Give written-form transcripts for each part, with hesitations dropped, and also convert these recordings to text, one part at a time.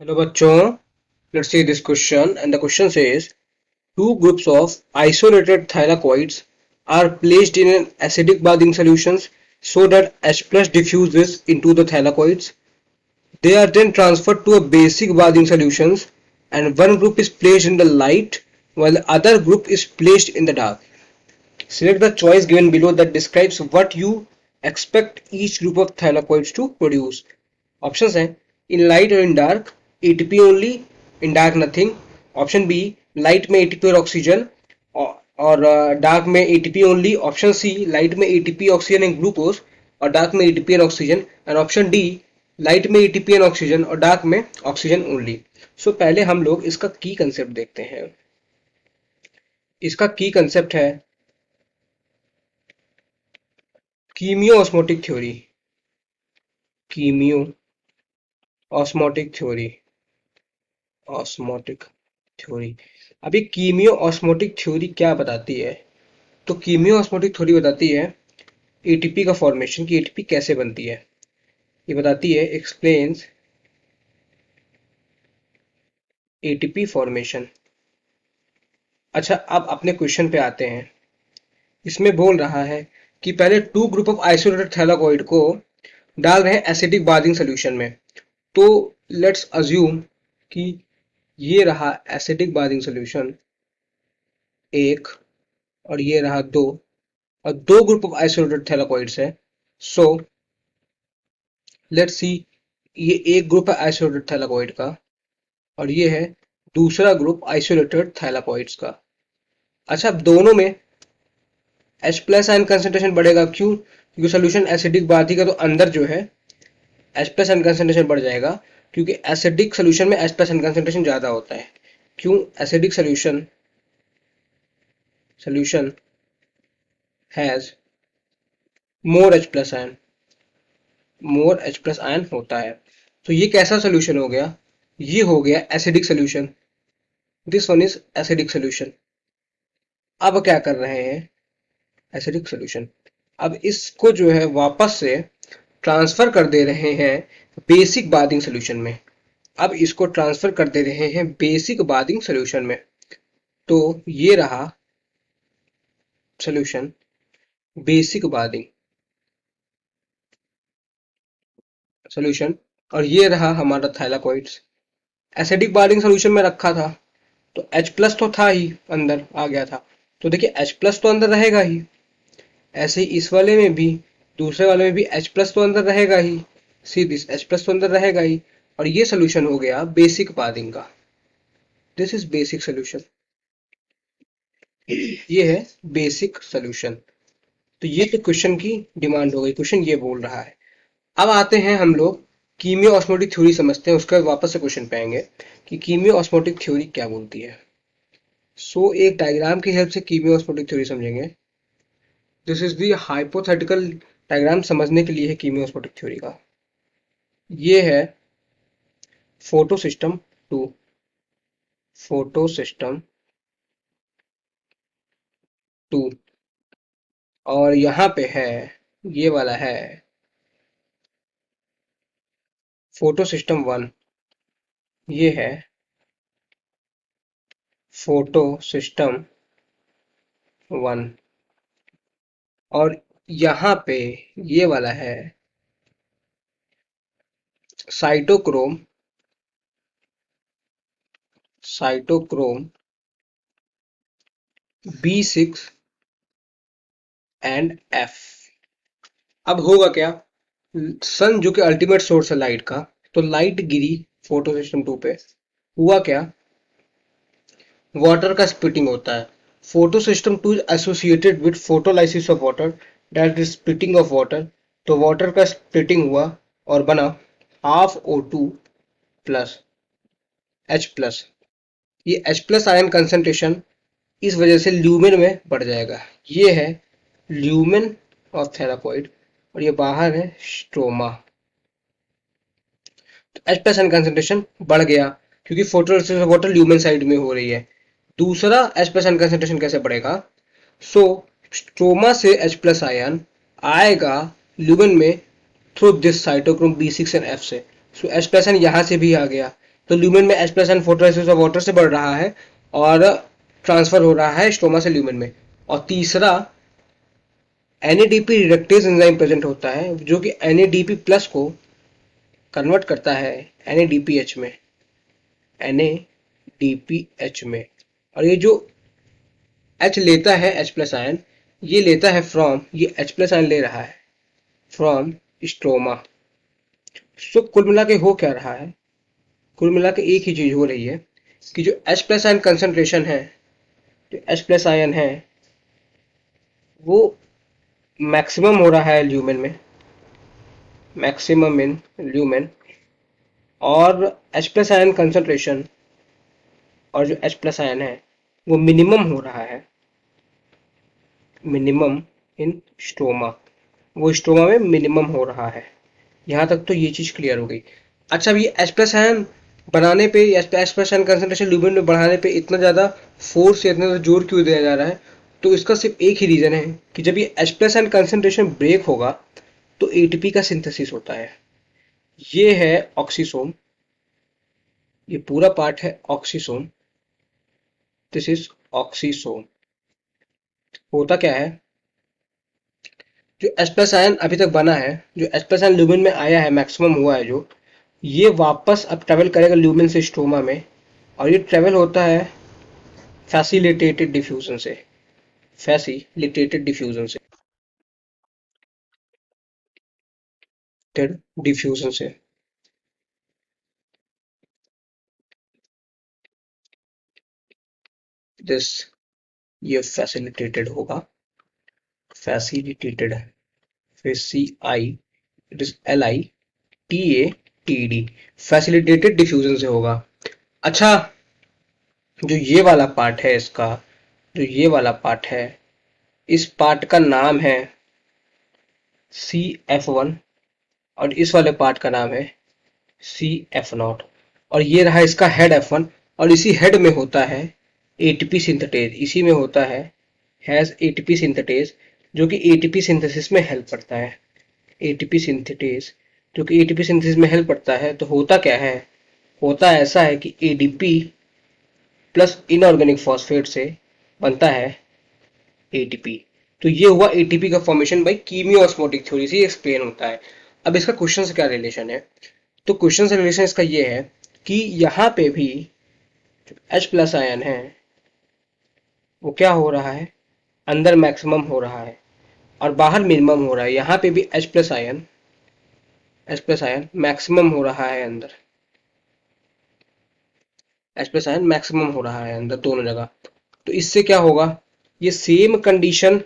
Hello bachcho, let's see this question and the question says two groups of isolated thylakoids are placed in an acidic bathing solutions so that H plus diffuses into the thylakoids. They are then transferred to a basic bathing solutions and one group is placed in the light while the other group is placed in the dark. Select the choice given below that describes what you expect each group of thylakoids to produce. Options हैं in light or in dark ATP only, in dark nothing. Option B light में ATP और oxygen और dark में ATP only. Option C light में ATP oxygen and glucose और dark में ATP and oxygen. And option D light में ATP and oxygen और dark में ऑक्सीजन ओनली. सो पहले हम लोग इसका की कंसेप्ट देखते हैं. इसका की कंसेप्ट है chemiosmotic theory. Chemiosmotic theory. Osmotic theory. अब ये कीमियो ऑस्मोटिक थ्योरी क्या बताती है? तो कीमियो ऑस्मोटिक थ्योरी बताती है एटीपी का फॉर्मेशन की एटीपी कैसे बनती है. ये बताती है एक्सप्लेन्स एटीपी फॉर्मेशन. अच्छा, अब अपने क्वेश्चन पे आते हैं. इसमें बोल रहा है कि पहले two group of isolated thylakoid को डाल रहे हैं एसिडिक बाथिंग सोल्यूशन में. तो लेट्स अज्यूम कि ये रहा एसिडिक बाथिंग सोल्यूशन एक और ये रहा दो और दो ग्रुप ऑफ आइसोलेटेड थैलाकॉइड्स है. सो लेट्स सी, ये एक ग्रुप है आइसोलेटेड थैलाकॉइड का और ये है दूसरा ग्रुप आइसोलेटेड थैलाकॉइड्स का. अच्छा, अब दोनों में H प्लस आयन कंसेंट्रेशन बढ़ेगा. क्यों? क्योंकि सोल्यूशन एसिडिक बाथी का तो अंदर जो है H प्लस आयन कंसेंट्रेशन बढ़ जाएगा क्योंकि एसिडिक सोल्यूशन में H प्लस आयन कंसेंट्रेशन ज्यादा होता है. क्यों? Acidic solution has more H plus ion. More H plus ion होता है. तो ये कैसा सोल्यूशन हो गया? ये हो गया acidic solution. This one is acidic solution. अब क्या कर रहे हैं? Acidic solution. अब इसको जो है वापस से ट्रांसफर कर दे रहे हैं बेसिक बाथिंग सोल्यूशन में. अब इसको ट्रांसफर कर दे रहे हैं बेसिक बाथिंग सोल्यूशन में. तो ये रहा सोल्यूशन बेसिक बाथिंग सोल्यूशन और ये रहा हमारा थैलाकॉइड्स. एसिडिक बाथिंग सोल्यूशन में रखा था तो H प्लस तो था ही, अंदर आ गया था. तो देखिए H प्लस तो अंदर रहेगा ही. ऐसे ही इस वाले में भी, दूसरे वाले में भी H प्लस तो अंदर रहेगा ही. सी दिस H प्लस तो अंदर रहेगा ही. और ये सोल्यूशन हो गया बेसिक बाथिंग का. This is basic solution. ये है बेसिक सोल्यूशन. तो ये तो क्वेश्चन की डिमांड हो गई. क्वेश्चन ये बोल रहा है. अब आते हैं हम लोग कीमियो ऑस्मोटिक थ्योरी समझते हैं. उसके बाद वापस से क्वेश्चन पे आएंगे कि कीमियो ऑस्मोटिक थ्योरी क्या बोलती है. सो एक डायग्राम की हेल्प से कीमियो ऑस्मोटिक थ्योरी समझेंगे. This is the hypothetical diagram समझने के लिए है कीमियो ऑस्मोटिक थ्योरी का. ये है फोटो सिस्टम 2. फोटो सिस्टम 2 और यहाँ पे है, ये वाला है फोटो सिस्टम 1. ये है फोटो सिस्टम 1 और यहाँ पे ये वाला है साइटोक्रोम B6 एंड F. अब होगा क्या? सन जो कि अल्टीमेट सोर्स है लाइट का, तो लाइट गिरी फोटो सिस्टम 2 पे. हुआ क्या? वाटर का स्प्लिटिंग होता है. Photo system 2 is associated with photolysis of water, that is splitting of water. तो वाटर का स्प्लिटिंग हुआ और बना half O2 plus H plus. ये H प्लस आयन कंसेंट्रेशन इस वजह से ल्यूमेन में बढ़ जाएगा. ये है ल्यूमेन ऑफ थैलाकॉइड और ये बाहर है स्ट्रोमा. तो H प्लस आयन कंसेंट्रेशन बढ़ गया क्योंकि photolysis of water lumen side में हो रही है. दूसरा H प्लस आयन कंसेंट्रेशन कैसे बढ़ेगा? सो स्ट्रोमा से H प्लस आयन आएगा ल्यूमेन में through this cytochrome B6 and F से. सो H प्लस आयन यहाँ से भी आ गया. तो ल्यूमेन में H plus ion photolysis of water से बढ़ रहा है और ट्रांसफर हो रहा है स्ट्रोमा से ल्यूमेन में। और तीसरा NADP रिडक्टेज एंजाइम प्रेजेंट होता है जो कि NADP प्लस को कन्वर्ट करता है NADPH में, NADPH में। और ये जो H लेता है H प्लस आयन, ये लेता है फ्रॉम, ये H प्लस आयन ले रहा है फ्रॉम स्ट्रोमा। सो कुल मिला के हो क्या रहा है, कुल मिला के एक ही चीज हो रही है कि जो H प्लस आयन कंसंट्रेशन है, जो H प्लस आयन है वो मैक्सिमम हो रहा है ल्यूमेन में, मैक्सिमम इन ल्यूमेन। और H प्लस आयन कंसंट्रेशन और जो H प्लस आयन है वो मिनिमम हो रहा है, मिनिमम इन स्ट्रोमा, वो स्ट्रोमा में मिनिमम हो रहा है। यहाँ तक तो ये चीज क्लियर हो गई। अच्छा, अब ये H प्लस आयन बनाने पे, H plus ion concentration lumen में बढ़ाने पे इतना ज्यादा फोर्स या इतना ज्यादा जोर क्यों दिया जा रहा है? तो इसका सिर्फ एक ही रीजन है कि जब ये H plus ion concentration break होगा तो एटीपी का सिंथेसिस होता है। ये है ऑक्सीसोम, ये पूरा पार्ट है ऑक्सीसोम, दिस इज ऑक्सीसोम। होता क्या है, जो H प्लस आयन अभी तक बना है, जो H प्लस आयन ल्यूमेन में आया है, मैक्सिमम हुआ है जो, ये वापस अब ट्रेवल करेगा ल्यूमेन से स्ट्रोमा में। और ये ट्रेवल होता है फैसिलिटेटेड डिफ्यूजन से, फैसिलिटेटेड डिफ्यूजन से, डिफ्यूजन से। दिस, ये फैसिलिटेटेड होगा, फैसिलिटेटेड, फिर CILITATD, फैसिलिटेटेड डिफ्यूजन से होगा। अच्छा, जो ये वाला पार्ट है इसका, जो ये वाला पार्ट है, इस पार्ट का नाम है CF1 और इस वाले पार्ट का नाम है CF0। और ये रहा इसका हेड F1 और इसी हेड में होता है एटीपी सिंथेटेज, इसी में होता है हैज एटीपी सिंथेटेज, जो कि एटीपी सिंथेसिस में हेल्प करता है, एटीपी सिंथेटेज जो कि एटीपी सिंथेसिस में हेल्प करता है। तो होता क्या है, होता ऐसा है कि एडीपी प्लस इनऑर्गेनिक फॉस्फेट से बनता है एटीपी। तो ये हुआ एटीपी का फॉर्मेशन बाय कीमियो-ऑस्मोटिक थ्योरी से एक्सप्लेन होता है। अब इसका क्वेश्चन से क्या रिलेशन है, तो क्वेश्चन से रिलेशन इसका ये है कि यहाँ पे भी H प्लस आयन है वो क्या हो रहा है, अंदर मैक्सिमम हो रहा है और बाहर मिनिमम हो रहा है। यहाँ पे भी H प्लस आयन मैक्सिमम हो रहा है अंदर, H प्लस आयन मैक्सिमम हो रहा है अंदर दोनों जगह। तो इससे क्या होगा, ये सेम कंडीशन,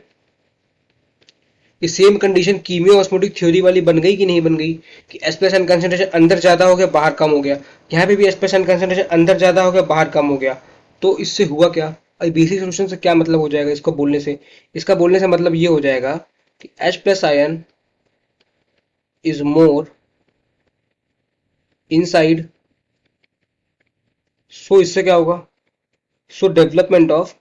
ये सेम कंडीशन कीमियो ऑस्मोटिक थ्योरी वाली बन गई कि नहीं बन गई, कि H प्लस आयन कंसंट्रेशन अंदर ज्यादा हो गया बाहर कम हो गया। यहाँ पे भी H प्लस आयन कंसंट्रेशन अंदर ज्यादा हो गया बाहर कम हो गया। तो इससे हुआ क्या, और बेसिक सोल्यूशन से क्या मतलब हो जाएगा इसको बोलने से, इसका बोलने से मतलब ये हो जाएगा कि H plus ion is more inside. So इससे क्या होगा, so development of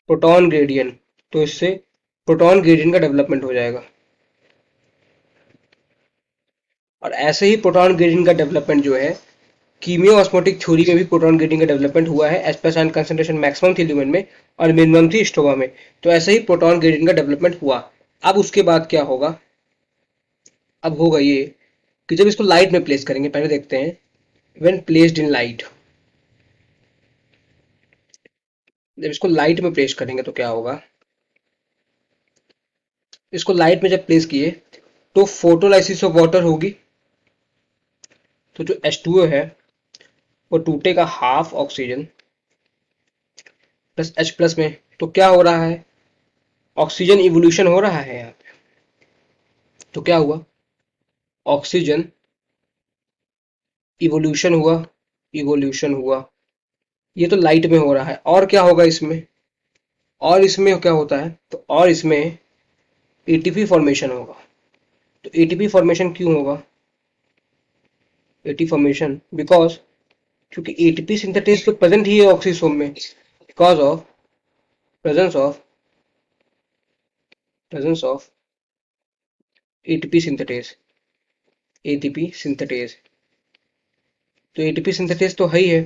proton gradient, तो इससे प्रोटॉन ग्रेडियंट का डेवलपमेंट हो जाएगा। और ऐसे ही प्रोटॉन ग्रेडियंट का डेवलपमेंट जो है, कीमियो ऑस्मोटिक थ्योरी में भी प्रोटॉन ग्रेडियंट का डेवलपमेंट हुआ है। H plus ion concentration maximum थी ल्यूमेन में और मिनिमम थी स्ट्रोमा में, तो ऐसे ही प्रोटॉन ग्रेडियंट का डेवलपमेंट हुआ। अब उसके बाद क्या होगा, अब होगा ये कि जब इसको लाइट में प्लेस करेंगे, पहले देखते हैं व्हेन प्लेस्ड इन लाइट, जब इसको लाइट में प्लेस करेंगे तो क्या होगा, इसको लाइट में जब प्लेस किए तो फोटोलाइसिस ऑफ वाटर होगी। तो जो H2O है वो टूटेगा half oxygen plus H plus में, तो क्या हो रहा है, ऑक्सीजन इवोल्यूशन हो रहा है यहाँ पे। तो क्या हुआ, ऑक्सीजन इवोल्यूशन हुआ, इवोल्यूशन हुआ। ये तो लाइट में हो रहा है। और क्या होगा इसमें, और इसमें क्या होता है, तो और इसमें एटीपी फॉर्मेशन होगा। तो एटीपी फॉर्मेशन क्यों होगा, एटीपी फॉर्मेशन बिकॉज, क्योंकि एटीपी सिंथेसिस तो प्रेजेंट ही है ऑक्सीसोम में, because of presence of, presence of ATP synthetase. ATP synthetase. तो एटीपी सिंथेटेज तो है ही है,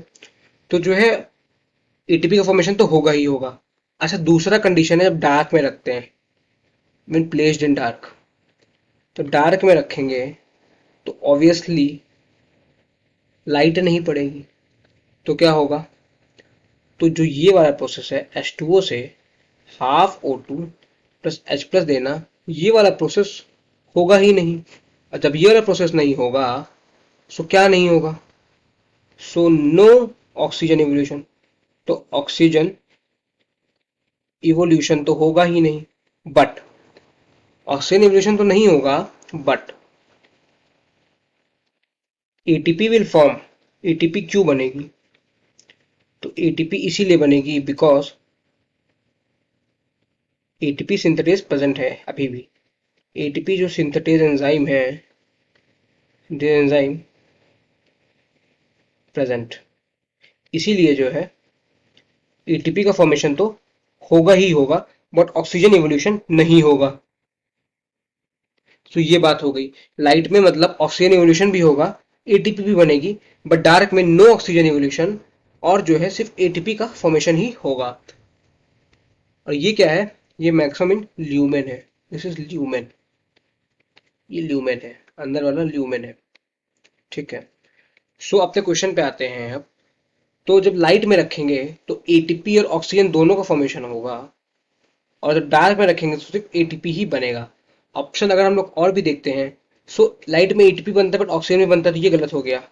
तो जो है एटीपी का फॉर्मेशन तो होगा ही होगा। अच्छा, दूसरा कंडीशन है जब डार्क में रखते हैं, मीन प्लेस्ड इन डार्क। तो डार्क में रखेंगे तो ऑब्वियसली लाइट नहीं पड़ेगी, तो क्या होगा, तो जो ये वाला प्रोसेस है H2O से half O2 plus H plus देना, ये वाला प्रोसेस होगा ही नहीं। और जब ये वाला प्रोसेस नहीं होगा, सो क्या नहीं होगा, सो नो ऑक्सीजन इवोल्यूशन। तो ऑक्सीजन इवोल्यूशन तो होगा ही नहीं, बट ऑक्सीजन इवोल्यूशन तो नहीं होगा, but ATP will form. ATP क्यों बनेगी, तो एटीपी इसीलिए बनेगी बिकॉज एटीपी सिंथेटेज प्रेजेंट है अभी भी। एटीपी जो सिंथेटेज एंजाइम है, एंजाइम प्रेजेंट, इसीलिए जो है एटीपी का फॉर्मेशन तो होगा ही होगा, बट ऑक्सीजन इवोल्यूशन नहीं होगा। तो ये बात हो गई। लाइट में मतलब ऑक्सीजन इवोल्यूशन भी होगा, एटीपी भी बनेगी, बट डार्क में नो ऑक्सीजन इवोल्यूशन, और जो है सिर्फ एटीपी का फॉर्मेशन ही होगा। और ये क्या है, ये मैक्सिमम इन ल्यूमेन है। दिस इज ल्यूमेन, ये ल्यूमेन है, अंदर वाला ल्यूमेन है। ठीक है, सो अपने क्वेश्चन पे आते हैं अब। तो जब लाइट में रखेंगे तो एटीपी और ऑक्सीजन दोनों का फॉर्मेशन होगा, और जब डार्क में रखेंगे तो सिर्फ एटीपी ही बनेगा। ऑप्शन अगर हम लोग और भी देखते हैं, सो लाइट में एटीपी बनता है बट ऑक्सीजन भी बनता है, तो ये गलत हो गया।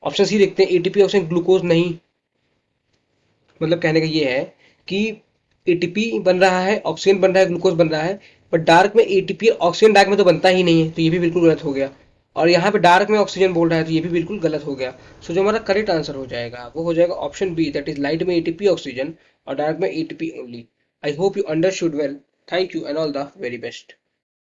ऑप्शन सी देखते हैं, एटीपी ऑक्सीजन ग्लूकोज नहीं। मतलब कहने का ये है कि एटीपी बन रहा है, ऑक्सीजन बन रहा है, ग्लूकोज बन रहा है, बट डार्क में एटीपी ऑक्सीजन डार्क में तो बनता ही नहीं है, तो ये भी बिल्कुल गलत हो गया। और यहाँ पे डार्क में ऑक्सीजन बोल रहा है, तो ये भी बिल्कुल गलत हो गया। सो जो हमारा करेक्ट आंसर हो जाएगा वो हो जाएगा option B, that is light में एटीपी ऑक्सीजन और डार्क में ATP only. I hope you understood well. Thank you and all the very best.